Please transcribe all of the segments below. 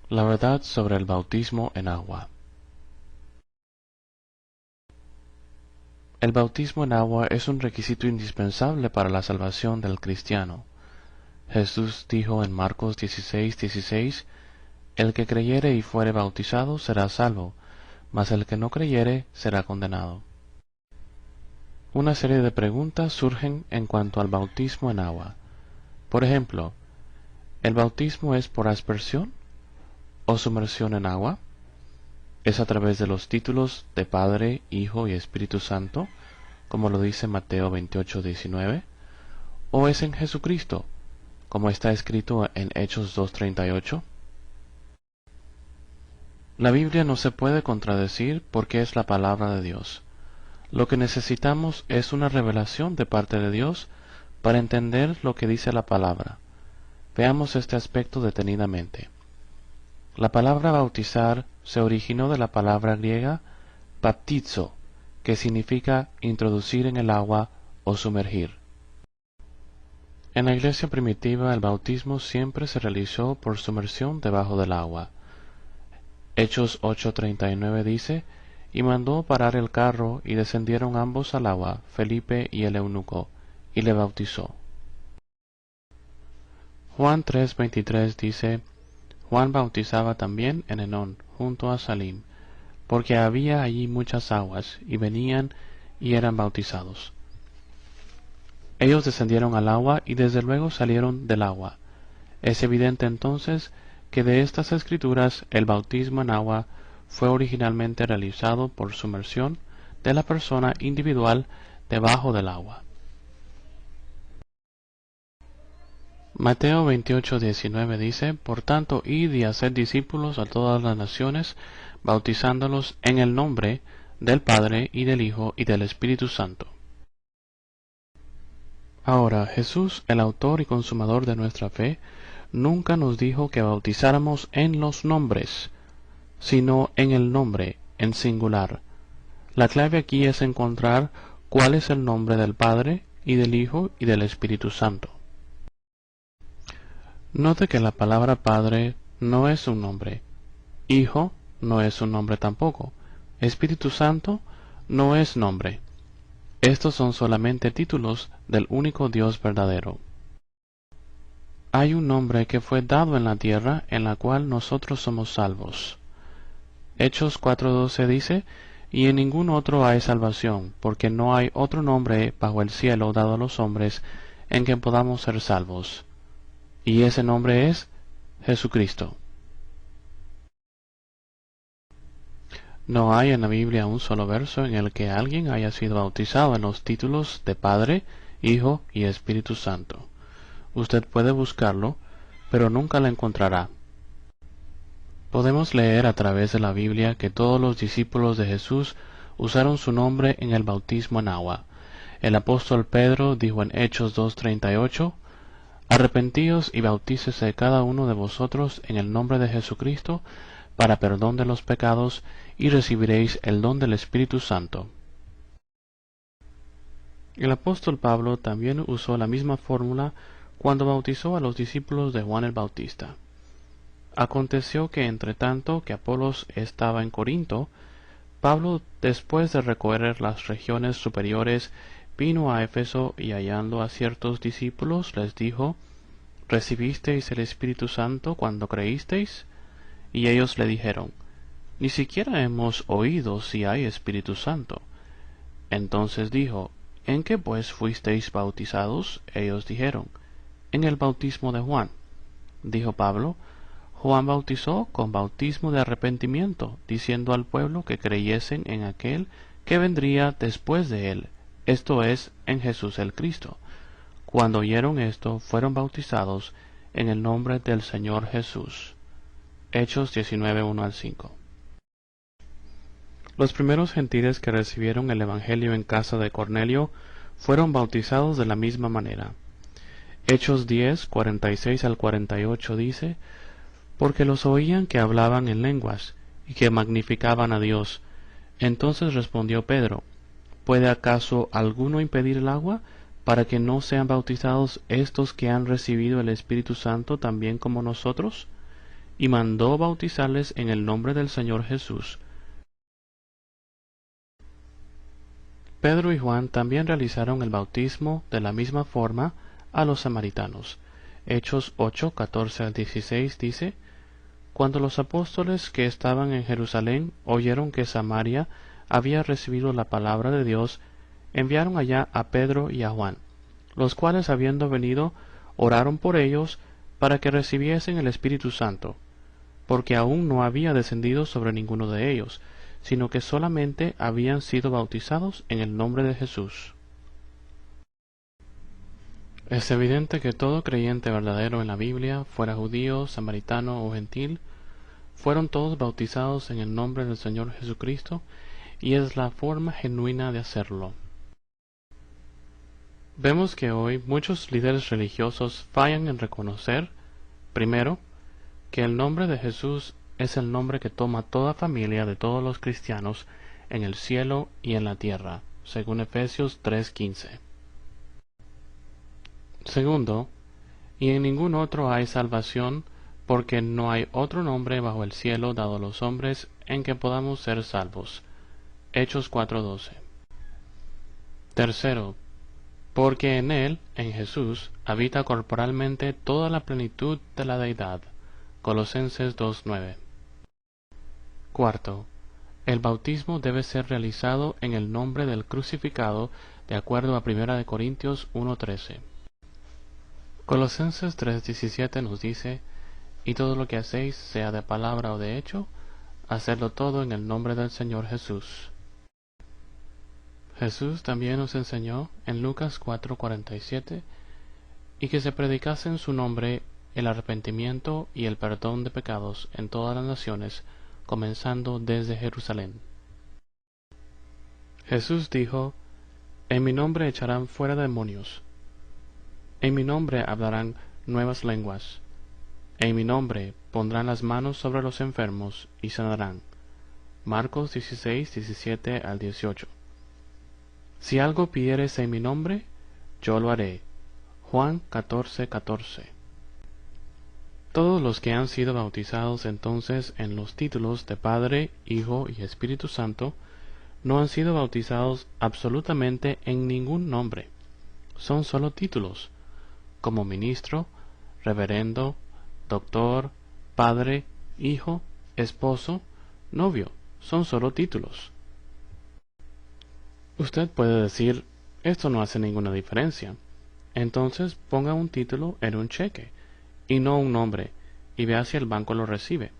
La verdad sobre el bautismo en agua. El bautismo en agua es un requisito indispensable para la salvación del cristiano. Jesús dijo en Marcos 16:16, El que creyere y fuere bautizado será salvo, mas el que no creyere será condenado. Una serie de preguntas surgen en cuanto al bautismo en agua. Por ejemplo, ¿el bautismo es por aspersión o sumersión en agua? ¿Es a través de los títulos de Padre, Hijo y Espíritu Santo, como lo dice Mateo 28:19? ¿O es en Jesucristo, como está escrito en Hechos 2:38? La Biblia no se puede contradecir porque es la palabra de Dios. Lo que necesitamos es una revelación de parte de Dios para entender lo que dice la palabra. Veamos este aspecto detenidamente. La palabra bautizar se originó de la palabra griega baptizo, que significa introducir en el agua o sumergir. En la iglesia primitiva el bautismo siempre se realizó por sumersión debajo del agua. Hechos 8:39 dice, y mandó parar el carro y descendieron ambos al agua, Felipe y el eunuco, y le bautizó. Juan 3:23 dice, Juan bautizaba también en Enón, junto a Salim, porque había allí muchas aguas, y venían y eran bautizados. Ellos descendieron al agua y desde luego salieron del agua. Es evidente entonces que de estas escrituras el bautismo en agua fue originalmente realizado por sumersión de la persona individual debajo del agua. Mateo 28:19 dice, Por tanto, id y haced discípulos a todas las naciones, bautizándolos en el nombre del Padre, y del Hijo, y del Espíritu Santo. Ahora, Jesús, el autor y consumador de nuestra fe, nunca nos dijo que bautizáramos en los nombres, sino en el nombre, en singular. La clave aquí es encontrar cuál es el nombre del Padre, y del Hijo, y del Espíritu Santo. Note que la palabra Padre no es un nombre, Hijo no es un nombre tampoco, Espíritu Santo no es nombre. Estos son solamente títulos del único Dios verdadero. Hay un nombre que fue dado en la tierra en la cual nosotros somos salvos. Hechos 4:12 dice, y en ningún otro hay salvación, porque no hay otro nombre bajo el cielo dado a los hombres en que podamos ser salvos. Y ese nombre es Jesucristo. No hay en la Biblia un solo verso en el que alguien haya sido bautizado en los títulos de Padre, Hijo y Espíritu Santo. Usted puede buscarlo, pero nunca lo encontrará. Podemos leer a través de la Biblia que todos los discípulos de Jesús usaron su nombre en el bautismo en agua. El apóstol Pedro dijo en Hechos 2:38, Arrepentíos y bautícese cada uno de vosotros en el nombre de Jesucristo para perdón de los pecados, y recibiréis el don del Espíritu Santo. El apóstol Pablo también usó la misma fórmula cuando bautizó a los discípulos de Juan el Bautista. Aconteció que entre tanto que Apolos estaba en Corinto, Pablo, después de recorrer las regiones superiores, vino a Éfeso y hallando a ciertos discípulos les dijo, ¿Recibisteis el Espíritu Santo cuando creísteis? Y ellos le dijeron, Ni siquiera hemos oído si hay Espíritu Santo. Entonces dijo, ¿En qué pues fuisteis bautizados? Ellos dijeron, En el bautismo de Juan. Dijo Pablo, Juan bautizó con bautismo de arrepentimiento, diciendo al pueblo que creyesen en aquel que vendría después de él, esto es, en Jesús el Cristo. Cuando oyeron esto, fueron bautizados en el nombre del Señor Jesús. Hechos 19:1-5. Los primeros gentiles que recibieron el Evangelio en casa de Cornelio fueron bautizados de la misma manera. Hechos 10:46-48 dice, porque los oían que hablaban en lenguas, y que magnificaban a Dios. Entonces respondió Pedro, ¿puede acaso alguno impedir el agua, para que no sean bautizados estos que han recibido el Espíritu Santo también como nosotros? y mandó bautizarles en el nombre del Señor Jesús. Pedro y Juan también realizaron el bautismo de la misma forma a los samaritanos. Hechos 8, 14 al 16 dice: Cuando los apóstoles que estaban en Jerusalén oyeron que Samaria había recibido la palabra de Dios, enviaron allá a Pedro y a Juan, los cuales, habiendo venido, oraron por ellos para que recibiesen el Espíritu Santo, porque aún no había descendido sobre ninguno de ellos, sino que solamente habían sido bautizados en el nombre de Jesús. Es evidente que todo creyente verdadero en la Biblia, fuera judío, samaritano o gentil, fueron todos bautizados en el nombre del Señor Jesucristo, y es la forma genuina de hacerlo. Vemos que hoy muchos líderes religiosos fallan en reconocer, primero, que el nombre de Jesús es el nombre que toma toda familia de todos los cristianos en el cielo y en la tierra, según Efesios 3:15. Segundo, y en ningún otro hay salvación, porque no hay otro nombre bajo el cielo dado a los hombres en que podamos ser salvos. Hechos 4:12. Tercero, porque en él, en Jesús, habita corporalmente toda la plenitud de la deidad. Colosenses 2:9. Cuarto, el bautismo debe ser realizado en el nombre del crucificado, de acuerdo a 1 Corintios 1:13. Colosenses 3:17 nos dice: Y todo lo que hacéis, sea de palabra o de hecho, hacedlo todo en el nombre del Señor Jesús. Jesús también nos enseñó en Lucas 4:47 y que se predicase en su nombre el arrepentimiento y el perdón de pecados en todas las naciones, comenzando desde Jerusalén. Jesús dijo: En mi nombre echarán fuera demonios, en mi nombre hablarán nuevas lenguas, en mi nombre pondrán las manos sobre los enfermos y sanarán. Marcos 16:17 al 18. Si algo pidiereis en mi nombre, yo lo haré. Juan 14:14. Todos los que han sido bautizados entonces en los títulos de Padre, Hijo y Espíritu Santo, no han sido bautizados absolutamente en ningún nombre. Son solo títulos, como ministro, reverendo, doctor, padre, hijo, esposo, novio. Son solo títulos. Usted puede decir: esto no hace ninguna diferencia. Entonces ponga un título en un cheque, y no un nombre, y vea si el banco lo recibe.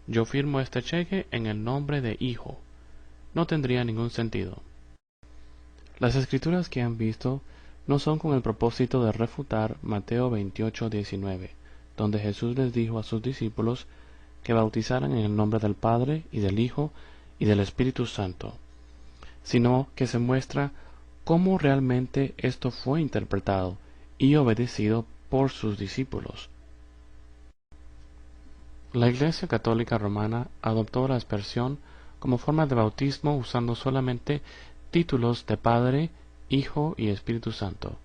Yo firmo este cheque en el nombre de hijo. No tendría ningún sentido. Las escrituras que han visto no son con el propósito de refutar Mateo 28:19, donde Jesús les dijo a sus discípulos que bautizaran en el nombre del Padre, y del Hijo, y del Espíritu Santo, sino que se muestra cómo realmente esto fue interpretado y obedecido por sus discípulos. La Iglesia Católica Romana adoptó la aspersión como forma de bautismo usando solamente títulos de Padre, Hijo y Espíritu Santo.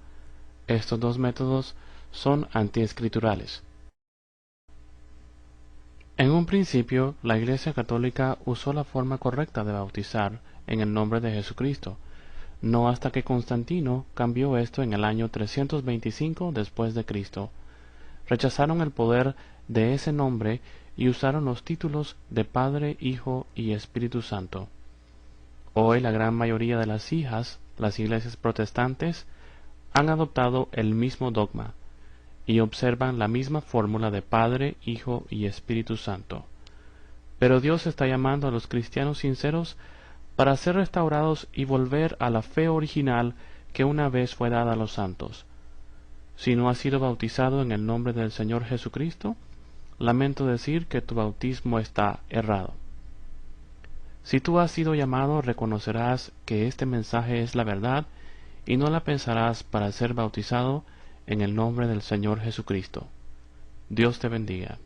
Estos dos métodos son antiescriturales. En un principio, la Iglesia Católica usó la forma correcta de bautizar en el nombre de Jesucristo, no hasta que Constantino cambió esto en el año 325 después de Cristo. Rechazaron el poder de ese nombre y usaron los títulos de Padre, Hijo y Espíritu Santo. Hoy la gran mayoría de las iglesias protestantes, han adoptado el mismo dogma y observan la misma fórmula de Padre, Hijo y Espíritu Santo. Pero Dios está llamando a los cristianos sinceros para ser restaurados y volver a la fe original que una vez fue dada a los santos. Si no has sido bautizado en el nombre del Señor Jesucristo, lamento decir que tu bautismo está errado. Si tú has sido llamado, reconocerás que este mensaje es la verdad y no la pensarás para ser bautizado en el nombre del Señor Jesucristo. Dios te bendiga.